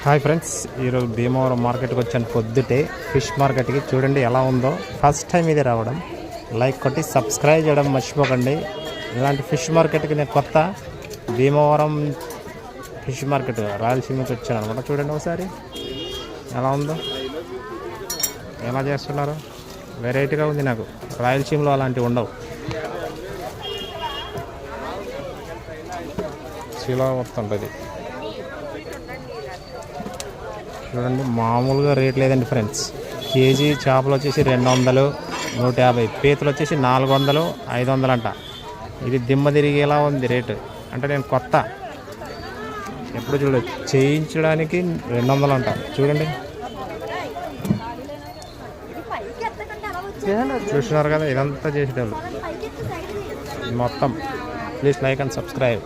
Hi friends, ఈరోజు భీమవరం మార్కెట్కి వచ్చాను. పొద్దుటే ఫిష్ మార్కెట్కి చూడండి ఎలా ఉందో. ఫస్ట్ టైం ఇది రావడం. లైక్ కొట్టి సబ్స్క్రైబ్ చేయడం మర్చిపోకండి. ఇలాంటి ఫిష్ మార్కెట్కి నేను కొత్త. భీమవరం ఫిష్ మార్కెట్ రాయలసీమకి వచ్చాను అనమాట. చూడండి ఒకసారి ఎలా ఉందో, ఎలా చేస్తున్నారు. వెరైటీగా ఉంది. నాకు రాయలసీమలో అలాంటివి ఉండవు. శిలా వస్తుంటుంది చూడండి. మామూలుగా రేట్ లేదండి ఫ్రెండ్స్. కేజీ చేపలు వచ్చేసి 200, 150, పీతలు వచ్చేసి 400, 500 అంట. ఇది దిమ్మ తిరిగేలా ఉంది రేటు. అంటే నేను కొత్త, ఎప్పుడు చూడలేదు. చేయించడానికి 200 అంట. చూడండి, చూస్తున్నారు కదా. ఇదంతా చేసేటోళ్ళు మొత్తం. Please like and subscribe.